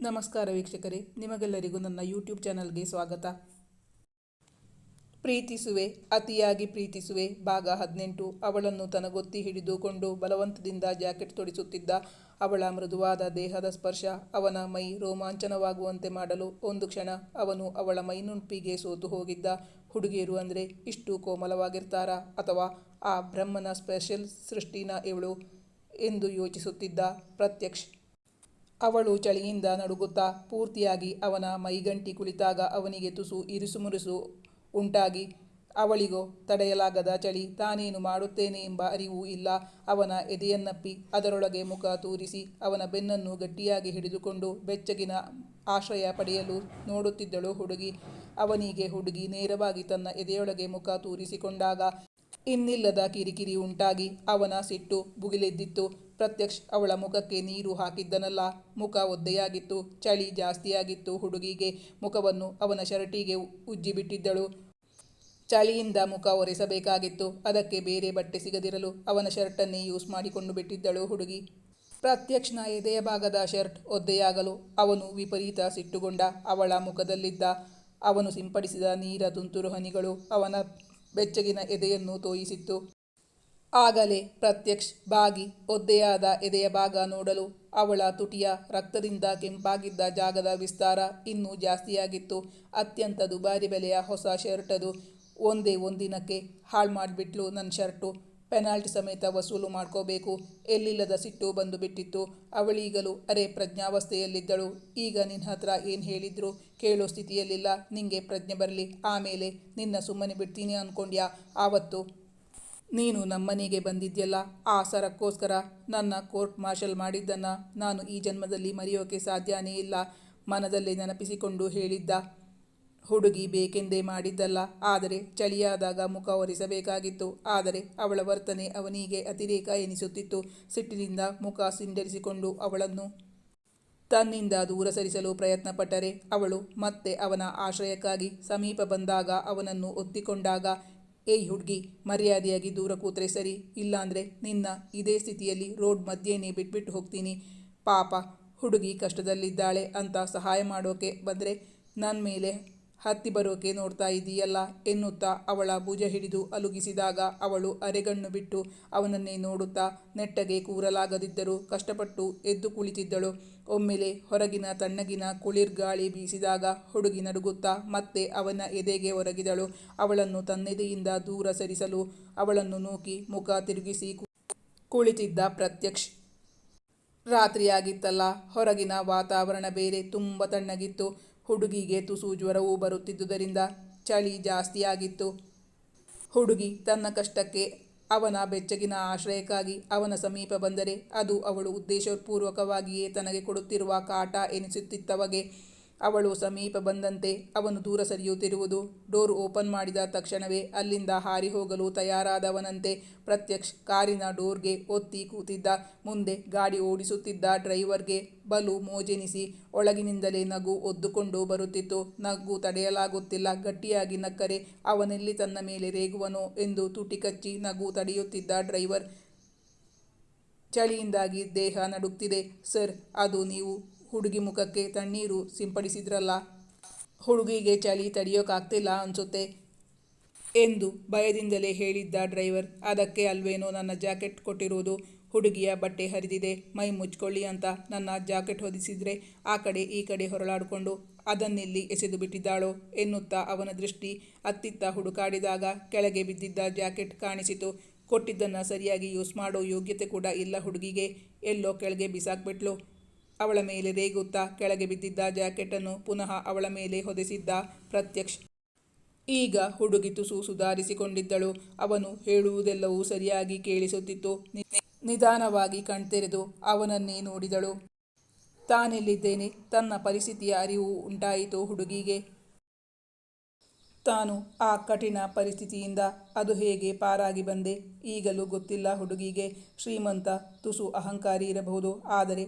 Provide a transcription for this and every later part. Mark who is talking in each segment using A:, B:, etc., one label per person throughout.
A: ನಮಸ್ಕಾರ ವೀಕ್ಷಕರೇ, ನಿಮಗೆಲ್ಲರಿಗೂ ನನ್ನ ಯೂಟ್ಯೂಬ್ ಚಾನಲ್ಗೆ ಸ್ವಾಗತ. ಪ್ರೀತಿಸುವೆ, ಅತಿಯಾಗಿ ಪ್ರೀತಿಸುವೆ ಭಾಗ 18. ಅವಳನ್ನು ತನಗೊತ್ತಿ ಹಿಡಿದುಕೊಂಡು ಬಲವಂತದಿಂದ ಜಾಕೆಟ್ ತೊಡಿಸುತ್ತಿದ್ದ ಅವಳ ಮೃದುವಾದ ದೇಹದ ಸ್ಪರ್ಶ ಅವನ ಮೈ ರೋಮಾಂಚನವಾಗುವಂತೆ ಮಾಡಲು ಒಂದು ಕ್ಷಣ ಅವನು ಅವಳ ಮೈನುಣುಪಿಗೆ ಸೋತು ಹೋಗಿದ್ದ. ಹುಡುಗಿಯರು ಅಂದರೆ ಇಷ್ಟು ಕೋಮಲವಾಗಿರ್ತಾರಾ, ಅಥವಾ ಆ ಬ್ರಹ್ಮನ ಸ್ಪೆಷಲ್ ಸೃಷ್ಟಿನ ಇವಳು ಎಂದು ಯೋಚಿಸುತ್ತಿದ್ದ ಪ್ರತ್ಯಕ್ಷ್. ಅವಳು ಚಳಿಯಿಂದ ನಡುಗುತ್ತಾ ಪೂರ್ತಿಯಾಗಿ ಅವನ ಮೈಗಂಟಿ ಕುಳಿತಾಗ ಅವನಿಗೆ ತುಸು ಇರುಸುಮುರುಸು ಉಂಟಾಗಿ, ಅವಳಿಗೋ ತಡೆಯಲಾಗದ ಚಳಿ. ತಾನೇನು ಮಾಡುತ್ತೇನೆ ಎಂಬ ಅರಿವು ಇಲ್ಲ. ಅವನ ಎದೆಯನ್ನಪ್ಪಿ ಅದರೊಳಗೆ ಮುಖ ತೂರಿಸಿ ಅವನ ಬೆನ್ನನ್ನು ಗಟ್ಟಿಯಾಗಿ ಹಿಡಿದುಕೊಂಡು ಬೆಚ್ಚಗಿನ ಆಶ್ರಯ ಪಡೆಯಲು ನೋಡುತ್ತಿದ್ದಳು ಹುಡುಗಿ. ಅವನಿಗೆ ಹುಡುಗಿ ನೇರವಾಗಿ ತನ್ನ ಎದೆಯೊಳಗೆ ಮುಖ ತೂರಿಸಿಕೊಂಡಾಗ ಇನ್ನಿಲ್ಲದ ಕಿರಿಕಿರಿ ಉಂಟಾಗಿ ಅವನ ಸಿಟ್ಟು ಭುಗಿಲೆದ್ದಿತ್ತು. ಪ್ರತ್ಯಕ್ಷ್ ಅವಳ ಮುಖಕ್ಕೆ ನೀರು ಹಾಕಿದ್ದನಲ್ಲ. ಮುಖ ಒದ್ದೆಯಾಗಿತ್ತು. ಚಳಿ ಜಾಸ್ತಿಯಾಗಿತ್ತು ಹುಡುಗಿಗೆ. ಮುಖವನ್ನು ಅವನ ಶರ್ಟಿಗೆ ಉಜ್ಜಿಬಿಟ್ಟಿದ್ದಳು. ಚಳಿಯಿಂದ ಮುಖ ಒರೆಸಬೇಕಾಗಿತ್ತು. ಅದಕ್ಕೆ ಬೇರೆ ಬಟ್ಟೆ ಸಿಗದಿರಲು ಅವನ ಶರ್ಟನ್ನೇ ಯೂಸ್ ಮಾಡಿಕೊಂಡು ಬಿಟ್ಟಿದ್ದಳು ಹುಡುಗಿ. ಪ್ರತ್ಯಕ್ಷನ ಎದೆಯ ಭಾಗದ ಶರ್ಟ್ ಒದ್ದೆಯಾಗಲು ಅವನು ವಿಪರೀತ ಸಿಟ್ಟುಗೊಂಡ. ಅವಳ ಮುಖದಲ್ಲಿದ್ದ ಅವನು ಸಿಂಪಡಿಸಿದ ನೀರ ತುಂತುರು ಹನಿಗಳು ಅವನ ಬೆಚ್ಚಗಿನ ಎದೆಯನ್ನು ತೋಯಿಸಿತ್ತು. ಆಗಲೇ ಪ್ರತ್ಯಕ್ಷ್ ಬಾಗಿ ಒದ್ದೆಯಾದ ಎದೆಯ ಭಾಗ ನೋಡಲು ಅವಳ ತುಟಿಯ ರಕ್ತದಿಂದ ಕೆಂಪಾಗಿದ್ದ ಜಾಗದ ವಿಸ್ತಾರ ಇನ್ನೂ ಜಾಸ್ತಿಯಾಗಿತ್ತು. ಅತ್ಯಂತ ದುಬಾರಿ ಬೆಲೆಯ ಹೊಸ ಶರ್ಟ್ ಅದು. ಒಂದೇ ಒಂದಿನಕ್ಕೆ ಹಾಳು ಮಾಡಿಬಿಟ್ಲು ನನ್ನ ಶರ್ಟು. ಪೆನಾಲ್ಟಿ ಸಮೇತ ವಸೂಲು ಮಾಡ್ಕೋಬೇಕು. ಎಲ್ಲಿಲ್ಲದ ಸಿಟ್ಟು ಬಂದು ಬಿಟ್ಟಿತ್ತು. ಅವಳೀಗಲೂ ಅರೆ ಪ್ರಜ್ಞಾವಸ್ಥೆಯಲ್ಲಿದ್ದಳು. ಈಗ ನಿನ್ನ ಹತ್ರ ಏನು ಹೇಳಿದ್ರು ಕೇಳೋ ಸ್ಥಿತಿಯಲ್ಲಿಲ್ಲ. ನಿಂಗೆ ಪ್ರಜ್ಞೆ ಬರಲಿ, ಆಮೇಲೆ ನಿನ್ನ ಸುಮ್ಮನೆ ಬಿಡ್ತೀನಿ ಅಂದ್ಕೊಂಡ್ಯಾ? ಆವತ್ತು ನೀನು ನಮ್ಮನೆಗೆ ಬಂದಿದ್ಯಲ್ಲ, ಆ ಸರಕ್ಕೋಸ್ಕರ ನನ್ನ ಕೋರ್ಟ್ ಮಾರ್ಷಲ್ ಮಾಡಿದ್ದನ್ನು ನಾನು ಈ ಜನ್ಮದಲ್ಲಿ ಮರೆಯೋಕೆ ಸಾಧ್ಯನೇ ಇಲ್ಲ. ಮನದಲ್ಲೇ ನೆನಪಿಸಿಕೊಂಡು ಹೇಳಿದ್ದ. ಹುಡುಗಿ ಬೇಕೆಂದೇ ಮಾಡಿದ್ದಲ್ಲ. ಆದರೆ ಚಳಿಯಾದಾಗ ಮುಖ ಒರೆಸಬೇಕಾಗಿತ್ತು. ಆದರೆ ಅವಳ ವರ್ತನೆ ಅವನಿಗೆ ಅತಿರೇಕ ಎನಿಸುತ್ತಿತ್ತು. ಸಿಟ್ಟಿನಿಂದ ಮುಖ ಸಿಂಡರಿಸಿಕೊಂಡು ಅವಳನ್ನು ತನ್ನಿಂದ ದೂರ ಸರಿಸಲು ಪ್ರಯತ್ನಪಟ್ಟರೆ ಅವಳು ಮತ್ತೆ ಅವನ ಆಶ್ರಯಕ್ಕಾಗಿ ಸಮೀಪ ಬಂದಾಗ ಅವನನ್ನು ಒತ್ತಿಕೊಂಡಾಗ, ಏಯ್ ಹುಡುಗಿ, ಮರ್ಯಾದೆಯಾಗಿ ದೂರ ಕೂತ್ರೆ ಸರಿ, ಇಲ್ಲಾಂದರೆ ನಿನ್ನ ಇದೇ ಸ್ಥಿತಿಯಲ್ಲಿ ರೋಡ್ ಮಧ್ಯೆನೇ ಬಿಟ್ಬಿಟ್ಟು ಹೋಗ್ತೀನಿ. ಪಾಪ ಹುಡುಗಿ ಕಷ್ಟದಲ್ಲಿದ್ದಾಳೆ ಅಂತ ಸಹಾಯ ಮಾಡೋಕೆ ಬಂದರೆ ನನ್ನ ಮೇಲೆ ಹತ್ತಿ ಬರೋಕೆ ನೋಡ್ತಾ ಇದ್ದೀಯಲ್ಲ ಎನ್ನುತ್ತಾ ಅವಳ ಭುಜ ಹಿಡಿದು ಅಲುಗಿಸಿದಾಗ ಅವಳು ಅರೆಗಣ್ಣು ಬಿಟ್ಟು ಅವನನ್ನೇ ನೋಡುತ್ತಾ ನೆಟ್ಟಗೆ ಕೂರಲಾಗದಿದ್ದರೂ ಕಷ್ಟಪಟ್ಟು ಎದ್ದು ಕುಳಿತಿದ್ದಳು. ಒಮ್ಮೆಲೆ ಹೊರಗಿನ ತಣ್ಣಗಿನ ಕುಳಿರ್ಗಾಳಿ ಬೀಸಿದಾಗ ಹುಡುಗಿ ನಡುಗುತ್ತಾ ಮತ್ತೆ ಅವನ ಎದೆಗೆ ಒರಗಿದಳು. ಅವಳನ್ನು ತನ್ನೆದೆಯಿಂದ ದೂರ ಸರಿಸಲು ಅವಳನ್ನು ನೂಕಿ ಮುಖ ತಿರುಗಿಸಿ ಕುಳಿತಿದ್ದ ಪ್ರತ್ಯಕ್ಷ್. ರಾತ್ರಿಯಾಗಿತ್ತಲ್ಲ, ಹೊರಗಿನ ವಾತಾವರಣ ಬೇರೆ ತುಂಬ ತಣ್ಣಗಿತ್ತು. ಹುಡುಗಿಗೆ ತುಸು ಜ್ವರವೂ ಬರುತ್ತಿದ್ದುದರಿಂದ ಚಳಿ ಜಾಸ್ತಿಯಾಗಿತ್ತು. ಹುಡುಗಿ ತನ್ನ ಕಷ್ಟಕ್ಕೆ ಅವನ ಬೆಚ್ಚಗಿನ ಆಶ್ರಯಕ್ಕಾಗಿ ಅವನ ಸಮೀಪ ಬಂದರೆ ಅದು ಅವಳು ಉದ್ದೇಶಪೂರ್ವಕವಾಗಿಯೇ ತನಗೆ ಕೊಡುತ್ತಿರುವ ಕಾಟ ಎನಿಸುತ್ತಿತ್ತವಗೆ. ಅವಳು ಸಮೀಪ ಬಂದಂತೆ ಅವನು ದೂರ ಸರಿಯುತ್ತಿರುವುದು. ಡೋರ್ ಓಪನ್ ಮಾಡಿದ ತಕ್ಷಣವೇ ಅಲ್ಲಿಂದ ಹಾರಿ ಹೋಗಲು ತಯಾರಾದವನಂತೆ ಪ್ರತ್ಯಕ್ಷ್ ಕಾರಿನ ಡೋರ್ಗೆ ಒತ್ತಿ ಕೂತಿದ್ದ. ಮುಂದೆ ಗಾಡಿ ಓಡಿಸುತ್ತಿದ್ದ ಡ್ರೈವರ್ಗೆ ಬಲು ಮೋಜೆನಿಸಿ ಒಳಗಿನಿಂದಲೇ ನಗು ಒದ್ದುಕೊಂಡು ಬರುತ್ತಿತ್ತು. ನಗು ತಡೆಯಲಾಗುತ್ತಿಲ್ಲ. ಗಟ್ಟಿಯಾಗಿ ನಕ್ಕರೆ ಅವನೆಲ್ಲಿ ತನ್ನ ಮೇಲೆ ರೇಗುವನೋ ಎಂದು ತುಟಿ ಕಚ್ಚಿ ನಗು ತಡೆಯುತ್ತಿದ್ದ ಡ್ರೈವರ್, ಚಳಿಯಿಂದಾಗಿ ದೇಹ ನಡುಗ್ತಿದೆ ಸರ್, ಅದು ನೀವು ಹುಡುಗಿ ಮುಖಕ್ಕೆ ತಣ್ಣೀರು ಸಿಂಪಡಿಸಿದ್ರಲ್ಲ, ಹುಡುಗಿಗೆ ಚಳಿ ತಡೆಯೋಕ್ಕಾಗ್ತಿಲ್ಲ ಅನ್ಸುತ್ತೆ ಎಂದು ಭಯದಿಂದಲೇ ಹೇಳಿದ್ದ ಡ್ರೈವರ್. ಅದಕ್ಕೆ ಅಲ್ವೇನೋ ನನ್ನ ಜಾಕೆಟ್ ಕೊಟ್ಟಿರೋದು. ಹುಡುಗಿಯ ಬಟ್ಟೆ ಹರಿದಿದೆ, ಮೈ ಮುಚ್ಕೊಳ್ಳಿ ಅಂತ ನನ್ನ ಜಾಕೆಟ್ ಹೊದಿಸಿದ್ರೆ ಆ ಕಡೆ ಈ ಕಡೆ ಹೊರಳಾಡಿಕೊಂಡು ಅದನ್ನೆಲ್ಲಿ ಎಸೆದು ಬಿಟ್ಟಿದ್ದಾಳೋ ಎನ್ನುತ್ತಾ ಅವನ ದೃಷ್ಟಿ ಅತ್ತಿತ್ತ ಹುಡುಕಾಡಿದಾಗ ಕೆಳಗೆ ಬಿದ್ದಿದ್ದ ಜಾಕೆಟ್ ಕಾಣಿಸಿತು. ಕೊಟ್ಟಿದ್ದನ್ನು ಸರಿಯಾಗಿ ಯೂಸ್ ಮಾಡೋ ಯೋಗ್ಯತೆ ಕೂಡ ಇಲ್ಲ ಹುಡುಗಿಗೆ. ಎಲ್ಲೋ ಕೆಳಗೆ ಬಿಸಾಕ್ಬಿಟ್ಲು. ಅವಳ ಮೇಲೆ ರೇಗುತ್ತಾ ಕೆಳಗೆ ಬಿದ್ದಿದ್ದ ಜಾಕೆಟನ್ನು ಪುನಃ ಅವಳ ಮೇಲೆ ಹೊದೆಸಿದ್ದ ಪ್ರತ್ಯಕ್ಷ್. ಈಗ ಹುಡುಗಿ ತುಸು ಸುಧಾರಿಸಿಕೊಂಡಿದ್ದಳು. ಅವನು ಹೇಳುವುದೆಲ್ಲವೂ ಸರಿಯಾಗಿ ಕೇಳಿಸುತ್ತಿತ್ತು. ನಿಧಾನವಾಗಿ ಕಣ್ತೆರೆದು ಅವನನ್ನೇ ನೋಡಿದಳು. ತಾನೆಲ್ಲಿದ್ದೇನೆ? ತನ್ನ ಪರಿಸ್ಥಿತಿಯ ಅರಿವು ಉಂಟಾಯಿತು ಹುಡುಗಿಗೆ. ತಾನು ಆ ಕಠಿಣ ಪರಿಸ್ಥಿತಿಯಿಂದ ಅದು ಹೇಗೆ ಪಾರಾಗಿ ಬಂದೆ ಈಗಲೂ ಗೊತ್ತಿಲ್ಲ ಹುಡುಗಿಗೆ. ಶ್ರೀಮಂತ ತುಸು ಅಹಂಕಾರಿ ಇರಬಹುದು,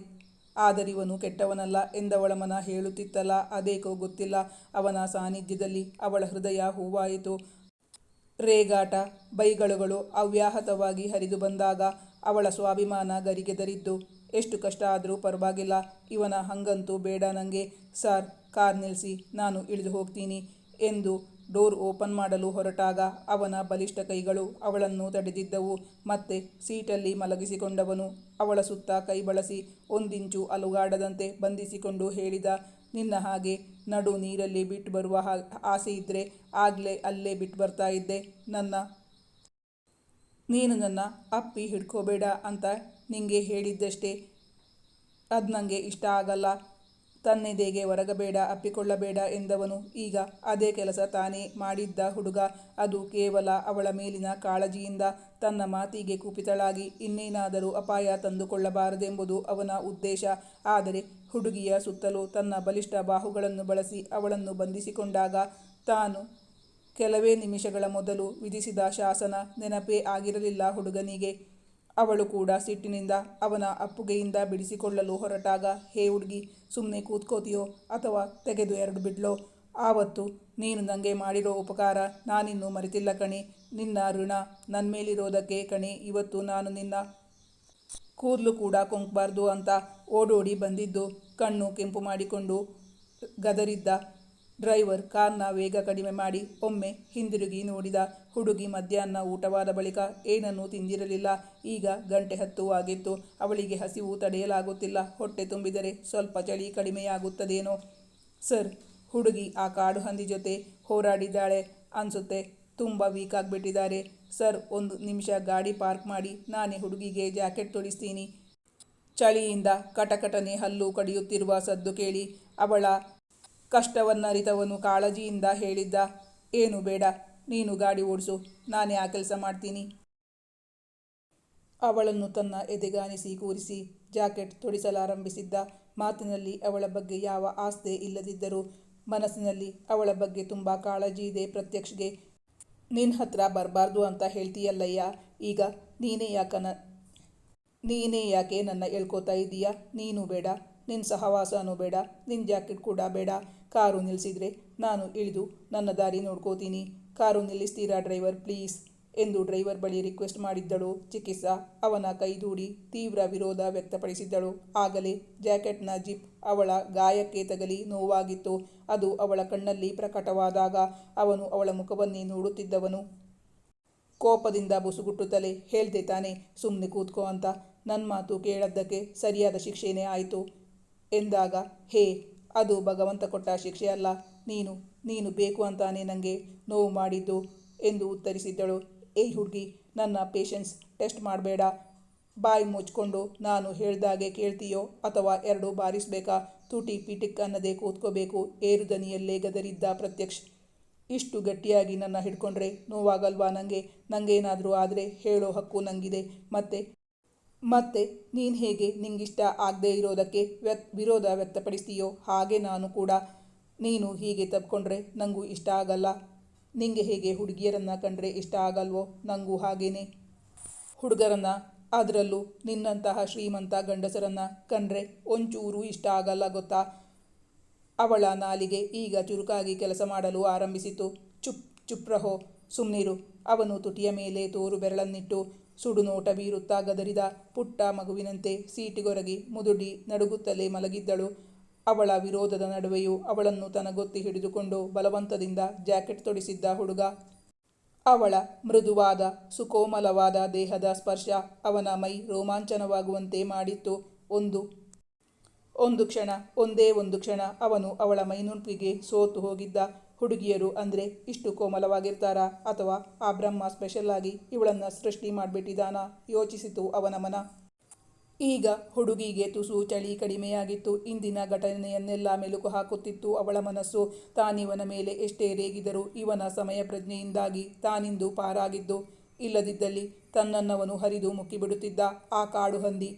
A: ಆದರಿವನು ಕೆಟ್ಟವನಲ್ಲ ಎಂದವಳ ಮನ ಹೇಳುತ್ತಿತ್ತಲ್ಲ, ಅದೇಕೋ ಗೊತ್ತಿಲ್ಲ. ಅವನ ಸಾನ್ನಿಧ್ಯದಲ್ಲಿ ಅವಳ ಹೃದಯ ಹೂವಾಯಿತು. ರೇಗಾಟ ಬೈಗಳುಗಳು ಅವ್ಯಾಹತವಾಗಿ ಹರಿದು ಬಂದಾಗ ಅವಳ ಸ್ವಾಭಿಮಾನ ಗರಿಗೆದರಿದ್ದು ಎಷ್ಟು ಕಷ್ಟ ಆದರೂ ಪರವಾಗಿಲ್ಲ, ಇವನ ಹಂಗಂತೂ ಬೇಡ ನನಗೆ. ಸಾರ್, ಕಾರ್ ನಿಲ್ಲಿಸಿ, ನಾನು ಇಳಿದು ಹೋಗ್ತೀನಿ ಎಂದು ಡೋರ್ ಓಪನ್ ಮಾಡಲು ಹೊರಟಾಗ ಅವನ ಬಲಿಷ್ಠ ಕೈಗಳು ಅವಳನ್ನು ತಡೆದಿದ್ದವು. ಮತ್ತೆ ಸೀಟಲ್ಲಿ ಮಲಗಿಸಿಕೊಂಡವನು ಅವಳ ಸುತ್ತ ಕೈ ಬಳಸಿ ಒಂದಿಂಚು ಅಲುಗಾಡದಂತೆ ಬಂಧಿಸಿಕೊಂಡು ಹೇಳಿದ, ನಿನ್ನ ಹಾಗೆ ನಡು ನೀರಲ್ಲಿ ಬಿಟ್ಟು ಬರುವ ಆಸೆ ಇದ್ದರೆ ಆಗಲೇ ಅಲ್ಲೇ ಬಿಟ್ಟು ಬರ್ತಾ ಇದ್ದೆ. ನೀನು ನನ್ನ ಅಪ್ಪಿ ಹಿಡ್ಕೋಬೇಡ ಅಂತ ನಿಂಗೆ ಹೇಳಿದ್ದಷ್ಟೇ. ಅದು ನನಗೆ ಇಷ್ಟ ಆಗಲ್ಲ. ತನ್ನೆದೆಗೆ ಒರಗಬೇಡ, ಅಪ್ಪಿಕೊಳ್ಳಬೇಡ ಎಂದವನು ಈಗ ಅದೇ ಕೆಲಸ ತಾನೇ ಮಾಡಿದ್ದ ಹುಡುಗ. ಅದು ಕೇವಲ ಅವಳ ಮೇಲಿನ ಕಾಳಜಿಯಿಂದ. ತನ್ನ ಮಾತಿಗೆ ಕುಪಿತಳಾಗಿ ಇನ್ನೇನಾದರೂ ಅಪಾಯ ತಂದುಕೊಳ್ಳಬಾರದೆಂಬುದು ಅವನ ಉದ್ದೇಶ. ಆದರೆ ಹುಡುಗಿಯ ಸುತ್ತಲೂ ತನ್ನ ಬಲಿಷ್ಠ ಬಾಹುಗಳನ್ನು ಬಳಸಿ ಅವಳನ್ನು ಬಂಧಿಸಿಕೊಂಡಾಗ ತಾನು ಕೆಲವೇ ನಿಮಿಷಗಳ ಮೊದಲು ವಿಧಿಸಿದ ಶಾಸನ ನೆನಪೇ ಆಗಿರಲಿಲ್ಲ ಹುಡುಗನಿಗೆ. ಅವಳು ಕೂಡ ಸಿಟ್ಟಿನಿಂದ ಅವನ ಅಪ್ಪುಗೆಯಿಂದ ಬಿಡಿಸಿಕೊಳ್ಳಲು ಹೊರಟಾಗ, ಹೇ ಹುಡುಗಿ, ಸುಮ್ಮನೆ ಕೂತ್ಕೋತೀಯೋ ಅಥವಾ ತೆಗೆದು 2 ಬಿಡ್ಲೋ? ಆವತ್ತು ನೀನು ನನಗೆ ಮಾಡಿರೋ ಉಪಕಾರ ನಾನಿನ್ನೂ ಮರೆತಿಲ್ಲ ಕಣೆ. ನಿನ್ನ ಋಣ ನನ್ನ ಮೇಲಿರೋದಕ್ಕೆ ಕಣೆ ಇವತ್ತು ನಾನು ನಿನ್ನ ಕೂದಲು ಕೂಡ ಕೊಂಕಬಾರ್ದು ಅಂತ ಓಡೋಡಿ ಬಂದಿದ್ದು. ಕಣ್ಣು ಕೆಂಪು ಮಾಡಿಕೊಂಡು ಗದರಿದ್ದ ಡ್ರೈವರ್ ಕಾರ್ನ ವೇಗ ಕಡಿಮೆ ಮಾಡಿ ಒಮ್ಮೆ ಹಿಂದಿರುಗಿ ನೋಡಿದ. ಹುಡುಗಿ ಮಧ್ಯಾಹ್ನ ಊಟವಾದ ಬಳಿಕ ಏನನ್ನೂ ತಿಂದಿರಲಿಲ್ಲ. ಈಗ 1:10 ಆಗಿತ್ತು. ಅವಳಿಗೆ ಹಸಿವು ತಡೆಯಲಾಗುತ್ತಿಲ್ಲ. ಹೊಟ್ಟೆ ತುಂಬಿದರೆ ಸ್ವಲ್ಪ ಚಳಿ ಕಡಿಮೆಯಾಗುತ್ತದೇನೋ. ಸರ್, ಹುಡುಗಿ ಆ ಕಾಡು ಹಂದಿ ಜೊತೆ ಹೋರಾಡಿದ್ದಾಳೆ ಅನ್ಸುತ್ತೆ. ತುಂಬ ವೀಕ್ ಆಗಿಬಿಟ್ಟಿದ್ದಾರೆ. ಸರ್, 1 ನಿಮಿಷ ಗಾಡಿ ಪಾರ್ಕ್ ಮಾಡಿ, ನಾನೇ ಹುಡುಗಿಗೆ ಜಾಕೆಟ್ ತೊಡಿಸ್ತೀನಿ. ಚಳಿಯಿಂದ ಕಟಕಟನೆ ಹಲ್ಲು ಕಡಿಯುತ್ತಿರುವ ಸದ್ದು ಕೇಳಿ ಅವಳ ಕಷ್ಟವನ್ನರಿತವನು ಕಾಳಜಿಯಿಂದ ಹೇಳಿದ್ದ, ಏನು ಬೇಡ, ನೀನು ಗಾಡಿ ಓಡಿಸು, ನಾನೇ ಆ ಕೆಲಸ ಮಾಡ್ತೀನಿ. ಅವಳನ್ನು ತನ್ನ ಎದೆಗಾನಿಸಿ ಕೂರಿಸಿ ಜಾಕೆಟ್ ತೊಡಿಸಲಾರಂಭಿಸಿದ್ದ. ಮಾತಿನಲ್ಲಿ ಅವಳ ಬಗ್ಗೆ ಯಾವ ಆಸ್ಥೆ ಇಲ್ಲದಿದ್ದರೂ ಮನಸ್ಸಿನಲ್ಲಿ ಅವಳ ಬಗ್ಗೆ ತುಂಬ ಕಾಳಜಿ ಇದೆ ಪ್ರತ್ಯಕ್ಷಗೆ. ನಿನ್ನ ಹತ್ರ ಬರಬಾರ್ದು ಅಂತ ಹೇಳ್ತೀಯಲ್ಲಯ್ಯ, ಈಗ ನೀನೇ ಯಾಕೆ ನನ್ನ ಎಳ್ಕೋತಾ ಇದ್ದೀಯಾ? ನೀನು ಬೇಡ, ನಿನ್ನ ಸಹವಾಸನೂ ಬೇಡ, ನಿನ್ನ ಜಾಕೆಟ್ ಕೂಡ ಬೇಡ. ಕಾರು ನಿಲ್ಲಿಸಿದ್ರೆ ನಾನು ಇಳಿದು ನನ್ನ ದಾರಿ ನೋಡ್ಕೋತೀನಿ. ಕಾರು ನಿಲ್ಲಿಸ್ತೀರಾ ಡ್ರೈವರ್, ಪ್ಲೀಸ್ ಎಂದು ಡ್ರೈವರ್ ಬಳಿ ರಿಕ್ವೆಸ್ಟ್ ಮಾಡಿದ್ದಳು ಚಿಕಿತ್ಸಾ. ಅವನ ಕೈ ದೂಡಿ ತೀವ್ರ ವಿರೋಧ ವ್ಯಕ್ತಪಡಿಸಿದ್ದಳು. ಆಗಲೇ ಜಾಕೆಟ್ನ ಜಿಪ್ ಅವಳ ಗಾಯಕ್ಕೆ ತಗಲಿ ನೋವಾಗಿತ್ತು. ಅದು ಅವಳ ಕಣ್ಣಲ್ಲಿ ಪ್ರಕಟವಾದಾಗ ಅವನು ಅವಳ ಮುಖವನ್ನೇ ನೋಡುತ್ತಿದ್ದವನು. ಕೋಪದಿಂದ ಬುಸುಗುಟ್ಟುತ್ತಲೇ, ಹೇಳ್ದೆ ತಾನೆ ಸುಮ್ಮನೆ ಕೂತ್ಕೋ ಅಂತ. ನನ್ನ ಮಾತು ಕೇಳದ್ದಕ್ಕೆ ಸರಿಯಾದ ಶಿಕ್ಷೆನೇ ಆಯಿತು ಎಂದಾಗ, ಹೇ, ಅದು ಭಗವಂತ ಕೊಟ್ಟ ಶಿಕ್ಷೆ ಅಲ್ಲ. ನೀನು ಬೇಕು ಅಂತಾನೆ ನನಗೆ ನೋವು ಮಾಡಿದ್ದು ಎಂದು ಉತ್ತರಿಸಿದ್ದಳು. ಏಯ್ ಹುಡುಗಿ, ನನ್ನ ಪೇಷನ್ಸ್ ಟೆಸ್ಟ್ ಮಾಡಬೇಡ. ಬಾಯಿ ಮುಚ್ಕೊಂಡು ನಾನು ಹೇಳ್ದಾಗೆ ಕೇಳ್ತೀಯೋ ಅಥವಾ 2 ಬಾರಿಸಬೇಕಾ? ತುಟಿ ಪಿಟಿಕ್ ಅನ್ನದೇ ಕೂತ್ಕೋಬೇಕು. ಏರು ದನಿಯಲ್ಲೇ ಗದರಿದ್ದ ಪ್ರತ್ಯಕ್ಷ್. ಇಷ್ಟು ಗಟ್ಟಿಯಾಗಿ ನನ್ನ ಹಿಡ್ಕೊಂಡ್ರೆ ನೋವಾಗಲ್ವಾ ನನಗೆ? ನನಗೇನಾದರೂ ಆದರೆ ಹೇಳೋ ಹಕ್ಕು ನನಗಿದೆ. ಮತ್ತೆ ನೀನು ಹೇಗೆ ನಿಂಗಿಷ್ಟ ಆಗದೇ ಇರೋದಕ್ಕೆ ವಿರೋಧ ವ್ಯಕ್ತಪಡಿಸ್ತೀಯೋ ಹಾಗೆ ನಾನು ಕೂಡ. ನೀನು ಹೀಗೆ ತಪ್ಪಿಕೊಂಡ್ರೆ ನನಗೂ ಇಷ್ಟ ಆಗಲ್ಲ. ನಿಂಗೆ ಹೇಗೆ ಹುಡುಗಿಯರನ್ನು ಕಂಡ್ರೆ ಇಷ್ಟ ಆಗಲ್ವೋ ನನಗೂ ಹಾಗೇನೆ. ಹುಡುಗರನ್ನು, ಅದರಲ್ಲೂ ನಿನ್ನಂತಹ ಶ್ರೀಮಂತ ಗಂಡಸರನ್ನು ಕಂಡ್ರೆ ಒಂಚೂರು ಇಷ್ಟ ಆಗಲ್ಲ ಗೊತ್ತಾ? ಅವಳ ನಾಲಿಗೆ ಈಗ ಚುರುಕಾಗಿ ಕೆಲಸ ಮಾಡಲು ಆರಂಭಿಸಿತು. ಚುಪ್ ರಹೋ, ಸುಮ್ಮನಿರು. ಅವನು ತುಟಿಯ ಮೇಲೆ ತೋರು ಬೆರಳನ್ನಿಟ್ಟು ಸುಡುನೋಟ ಬೀರುತ್ತಾ ಗದರಿದ. ಪುಟ್ಟ ಮಗುವಿನಂತೆ ಸೀಟಿಗೊರಗಿ ಮುದುಡಿ ನಡುಗುತ್ತಲೇ ಮಲಗಿದ್ದಳು. ಅವಳ ವಿರೋಧದ ನಡುವೆಯೂ ಅವಳನ್ನು ತನಗೊತ್ತಿ ಹಿಡಿದುಕೊಂಡು ಬಲವಂತದಿಂದ ಜಾಕೆಟ್ ತೊಡಿಸಿದ್ದ ಹುಡುಗ. ಅವಳ ಮೃದುವಾದ ಸುಕೋಮಲವಾದ ದೇಹದ ಸ್ಪರ್ಶ ಅವನ ಮೈ ರೋಮಾಂಚನವಾಗುವಂತೆ ಮಾಡಿತ್ತು. ಒಂದೇ ಒಂದು ಕ್ಷಣ ಅವನು ಅವಳ ಮೈನುಣುಪಿಗೆ ಸೋತು ಹೋಗಿದ್ದ. ಹುಡುಗಿಯರು ಅಂದರೆ ಇಷ್ಟು ಕೋಮಲವಾಗಿರ್ತಾರಾ? ಅಥವಾ ಆ ಬ್ರಹ್ಮ ಸ್ಪೆಷಲ್ ಆಗಿ ಇವಳನ್ನು ಸೃಷ್ಟಿ ಮಾಡಿಬಿಟ್ಟಿದ್ದಾನಾ? ಯೋಚಿಸಿತು ಅವನ ಮನ. ಈಗ ಹುಡುಗಿಗೆ ತುಸು ಚಳಿ ಕಡಿಮೆಯಾಗಿತ್ತು. ಇಂದಿನ ಘಟನೆಯನ್ನೆಲ್ಲ ಮೆಲುಕು ಹಾಕುತ್ತಿತ್ತು ಅವಳ ಮನಸ್ಸು. ತಾನಿವನ ಮೇಲೆ ಎಷ್ಟೇ ರೇಗಿದರೂ ಇವನ ಸಮಯ ಪ್ರಜ್ಞೆಯಿಂದಾಗಿ ತಾನಿಂದು ಪಾರಾಗಿದ್ದು. ಇಲ್ಲದಿದ್ದಲ್ಲಿ ತನ್ನನ್ನವನು ಹರಿದು ಮುಕ್ಕಿಬಿಡುತ್ತಿದ್ದ ಆ ಕಾಡು ಹಂದಿ.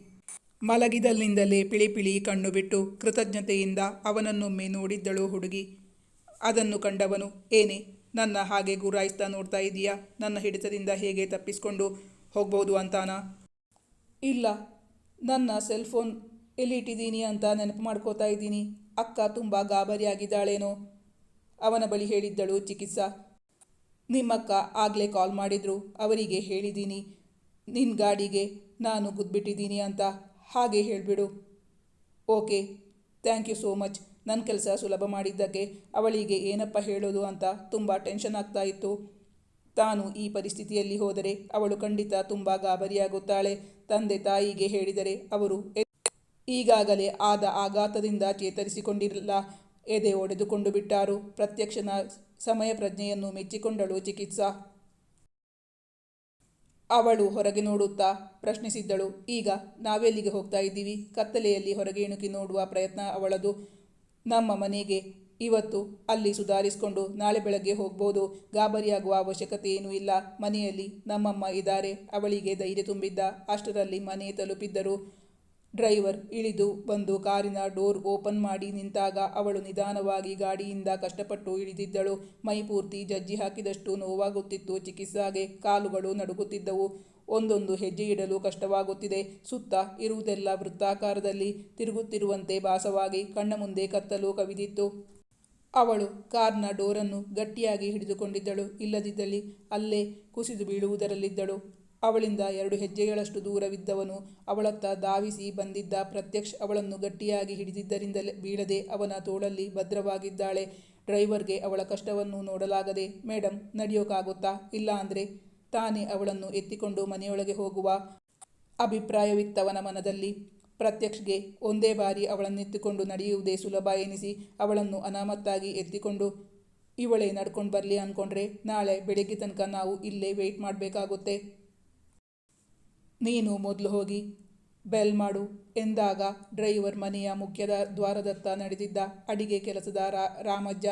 A: ಮಲಗಿದಲ್ಲಿಂದಲೇ ಪಿಳಿ ಕಣ್ಣು ಬಿಟ್ಟು ಕೃತಜ್ಞತೆಯಿಂದ ಅವನನ್ನೊಮ್ಮೆ ನೋಡಿದ್ದಳು ಹುಡುಗಿ. ಅದನ್ನು ಕಂಡವನು, ಏನೇ ನನ್ನ ಹಾಗೆ ಗುರಾಯಿಸ್ತಾ ನೋಡ್ತಾ ಇದೀಯಾ? ನನ್ನ ಹಿಡಿತದಿಂದ ಹೇಗೆ ತಪ್ಪಿಸ್ಕೊಂಡು ಹೋಗ್ಬೋದು ಅಂತಾನಾ? ಇಲ್ಲ, ನನ್ನ ಸೆಲ್ಫೋನ್ ಎಲ್ಲಿಟ್ಟಿದ್ದೀನಿ ಅಂತ ನೆನಪು ಮಾಡ್ಕೋತಾ ಇದ್ದೀನಿ. ಅಕ್ಕ ತುಂಬ ಗಾಬರಿಯಾಗಿದ್ದಾಳೇನೋ ಅವನ ಬಳಿ ಹೇಳಿದ್ದಳು ಚಿಕಿತ್ಸಾ. ನಿಮ್ಮಕ್ಕ ಆಗಲೇ ಕಾಲ್ ಮಾಡಿದ್ರು. ಅವರಿಗೆ ಹೇಳಿದ್ದೀನಿ ನಿನ್ನ ಗಾಡಿಗೆ ನಾನು ಗುದ್ಬಿಟ್ಟಿದ್ದೀನಿ ಅಂತ. ಹಾಗೆ ಹೇಳಿಬಿಡು. Okay, thank you so much. ನನ್ನ ಕೆಲಸ ಸುಲಭ ಮಾಡಿದ್ದಕ್ಕೆ. ಅವಳಿಗೆ ಏನಪ್ಪ ಹೇಳೋದು ಅಂತ ತುಂಬ ಟೆನ್ಷನ್ ಆಗ್ತಾ ಇತ್ತು. ತಾನು ಈ ಪರಿಸ್ಥಿತಿಯಲ್ಲಿ ಹೋದರೆ ಅವಳು ಖಂಡಿತ ತುಂಬ ಗಾಬರಿಯಾಗುತ್ತಾಳೆ. ತಂದೆ ತಾಯಿಗೆ ಹೇಳಿದರೆ ಅವರು ಈಗಾಗಲೇ ಆದ ಆಘಾತದಿಂದ ಚೇತರಿಸಿಕೊಂಡಿರಲ್ಲ, ಎದೆ ಒಡೆದುಕೊಂಡು ಬಿಟ್ಟಾರು. ಪ್ರತ್ಯಕ್ಷನ ಸಮಯ ಪ್ರಜ್ಞೆಯನ್ನು ಮೆಚ್ಚಿಕೊಂಡಳು ಚಿಕಿತ್ಸಾ. ಅವಳು ಹೊರಗೆ ನೋಡುತ್ತಾ ಪ್ರಶ್ನಿಸಿದ್ದಳು, ಈಗ ನಾವೆಲ್ಲಿಗೆ ಹೋಗ್ತಾ ಇದ್ದೀವಿ? ಕತ್ತಲೆಯಲ್ಲಿ ಹೊರಗೆ ಇಣುಕಿ ನೋಡುವ ಪ್ರಯತ್ನ ಅವಳದು. ನಮ್ಮ ಮನೆಗೆ. ಇವತ್ತು ಅಲ್ಲಿ ಸುಧಾರಿಸಿಕೊಂಡು ನಾಳೆ ಬೆಳಗ್ಗೆ ಹೋಗ್ಬೋದು. ಗಾಬರಿಯಾಗುವ ಅವಶ್ಯಕತೆ ಏನೂ ಇಲ್ಲ. ಮನೆಯಲ್ಲಿ ನಮ್ಮಮ್ಮ ಇದ್ದಾರೆ. ಅವಳಿಗೆ ಧೈರ್ಯ ತುಂಬಿದ್ದ. ಅಷ್ಟರಲ್ಲಿ ಮನೆ ತಲುಪಿದ್ದರು. ಡ್ರೈವರ್ ಇಳಿದು ಬಂದು ಕಾರಿನ ಡೋರ್ ಓಪನ್ ಮಾಡಿ ನಿಂತಾಗ ಅವಳು ನಿಧಾನವಾಗಿ ಗಾಡಿಯಿಂದ ಕಷ್ಟಪಟ್ಟು ಇಳಿದಿದ್ದಳು. ಮೈ ಪೂರ್ತಿ ಜಜ್ಜಿ ಹಾಕಿದಷ್ಟು ನೋವಾಗುತ್ತಿತ್ತು ಚಿಕಿತ್ಸಾಗೆ. ಕಾಲುಗಳು ನಡುಗುತ್ತಿದ್ದವು. ಒಂದೊಂದು ಹೆಜ್ಜೆ ಇಡಲು ಕಷ್ಟವಾಗುತ್ತಿದೆ. ಸುತ್ತ ಇರುವುದೆಲ್ಲ ವೃತ್ತಾಕಾರದಲ್ಲಿ ತಿರುಗುತ್ತಿರುವಂತೆ ಭಾಸವಾಗಿ ಕಣ್ಣ ಮುಂದೆ ಕತ್ತಲು ಕವಿದಿತ್ತು. ಅವಳು ಕಾರ್ನ ಡೋರನ್ನು ಗಟ್ಟಿಯಾಗಿ ಹಿಡಿದುಕೊಂಡಿದ್ದಳು. ಇಲ್ಲದಿದ್ದಲ್ಲಿ ಅಲ್ಲೇ ಕುಸಿದು ಬೀಳುವುದರಲ್ಲಿದ್ದಳು. ಅವಳಿಂದ 2 ಹೆಜ್ಜೆಗಳಷ್ಟು ದೂರವಿದ್ದವನು ಅವಳತ್ತ ಧಾವಿಸಿ ಬಂದಿದ್ದ. ಪ್ರತ್ಯಕ್ಷ್ ಅವಳನ್ನು ಗಟ್ಟಿಯಾಗಿ ಹಿಡಿದಿದ್ದರಿಂದಲೇ ಬೀಳದೆ ಅವನ ತೋಳಲ್ಲಿ ಭದ್ರವಾಗಿದ್ದಾಳೆ. ಡ್ರೈವರ್ಗೆ ಅವಳ ಕಷ್ಟವನ್ನು ನೋಡಲಾಗದೆ, ಮೇಡಮ್ ನಡೆಯೋಕ್ಕಾಗುತ್ತಾ? ಇಲ್ಲ ಅಂದರೆ ತಾನೇ ಅವಳನ್ನು ಎತ್ತಿಕೊಂಡು ಮನೆಯೊಳಗೆ ಹೋಗುವ ಅಭಿಪ್ರಾಯವಿತ್ತವನ ಮನದಲ್ಲಿ. ಪ್ರತ್ಯಕ್ಷ್ಗೆ ಒಂದೇ ಬಾರಿ ಅವಳನ್ನೆತ್ತಿಕೊಂಡು ನಡೆಯುವುದೇ ಸುಲಭ ಎನಿಸಿ ಅವಳನ್ನು ಅನಾಮತ್ತಾಗಿ ಎತ್ತಿಕೊಂಡು ಇವಳೇ ನಡ್ಕೊಂಡು ಬರಲಿ ಅಂದ್ಕೊಂಡ್ರೆ ನಾಳೆ ಬೆಳಗ್ಗೆ ತನಕ ನಾವು ಇಲ್ಲೇ ವೆಯ್ಟ್ ಮಾಡಬೇಕಾಗುತ್ತೆ. ನೀನು ಮೊದಲು ಹೋಗಿ ಬೆಲ್ ಮಾಡು ಎಂದಾಗ ಡ್ರೈವರ್ ಮನೆಯ ಮುಖ್ಯದ ದ್ವಾರದತ್ತ ನಡೆದಿದ್ದ. ಅಡಿಗೆ ಕೆಲಸದ ರಾಮಜ್ಜ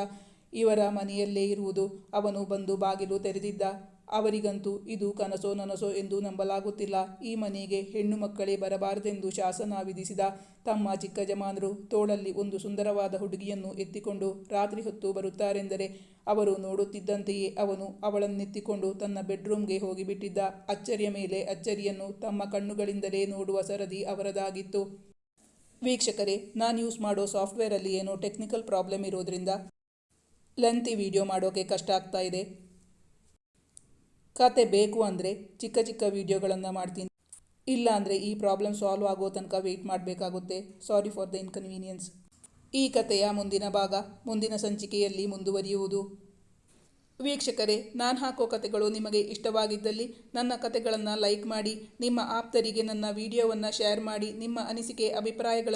A: ಇವರ ಮನೆಯಲ್ಲೇ ಇರುವುದು. ಅವನು ಬಂದು ಬಾಗಿಲು ತೆರೆದಿದ್ದ. ಅವರಿಗಂತೂ ಇದು ಕನಸೋ ನನಸೋ ಎಂದು ನಂಬಲಾಗುತ್ತಿಲ್ಲ. ಈ ಮನೆಗೆ ಹೆಣ್ಣು ಮಕ್ಕಳೇ ಬರಬಾರದೆಂದು ಶಾಸನ ವಿಧಿಸಿದ ತಮ್ಮ ಚಿಕ್ಕ ಜಮಾನರು ತೋಳಲ್ಲಿ ಒಂದು ಸುಂದರವಾದ ಹುಡುಗಿಯನ್ನು ಎತ್ತಿಕೊಂಡು ರಾತ್ರಿ ಹೊತ್ತು ಬರುತ್ತಾರೆಂದರೆ ಅವರು ನೋಡುತ್ತಿದ್ದಂತೆಯೇ ಅವನು ಅವಳನ್ನೆತ್ತಿಕೊಂಡು ತನ್ನ ಬೆಡ್ರೂಮ್ಗೆ ಹೋಗಿಬಿಟ್ಟಿದ್ದ. ಅಚ್ಚರಿಯ ಮೇಲೆ ಅಚ್ಚರಿಯನ್ನು ತಮ್ಮ ಕಣ್ಣುಗಳಿಂದಲೇ ನೋಡುವ ಸರದಿ ಅವರದಾಗಿತ್ತು. ವೀಕ್ಷಕರೇ, ನಾನು ಯೂಸ್ ಮಾಡೋ ಸಾಫ್ಟ್ವೇರಲ್ಲಿ ಏನೋ ಟೆಕ್ನಿಕಲ್ ಪ್ರಾಬ್ಲಮ್ ಇರೋದ್ರಿಂದ ಲೆಂತಿ ವಿಡಿಯೋ ಮಾಡೋಕ್ಕೆ ಕಷ್ಟ ಆಗ್ತಾ ಇದೆ. ಕತೆ ಬೇಕು ಅಂದರೆ ಚಿಕ್ಕ ಚಿಕ್ಕ ವಿಡಿಯೋಗಳನ್ನು ಮಾಡ್ತೀನಿ. ಇಲ್ಲ ಅಂದರೆ ಈ ಪ್ರಾಬ್ಲಮ್ ಸಾಲ್ವ್ ಆಗೋ ತನಕ ವೆಯ್ಟ್ ಮಾಡಬೇಕಾಗುತ್ತೆ. Sorry for the inconvenience. ಈ ಕಥೆಯ ಮುಂದಿನ ಭಾಗ ಮುಂದಿನ ಸಂಚಿಕೆಯಲ್ಲಿ ಮುಂದುವರಿಯುವುದು. ವೀಕ್ಷಕರೇ, ನಾನು ಹಾಕೋ ಕಥೆಗಳು ನಿಮಗೆ ಇಷ್ಟವಾಗಿದ್ದಲ್ಲಿ ನನ್ನ ಕಥೆಗಳನ್ನು ಲೈಕ್ ಮಾಡಿ, ನಿಮ್ಮ ಆಪ್ತರಿಗೆ ನನ್ನ ವಿಡಿಯೋವನ್ನು ಶೇರ್ ಮಾಡಿ, ನಿಮ್ಮ ಅನಿಸಿಕೆ ಅಭಿಪ್ರಾಯಗಳನ್ನು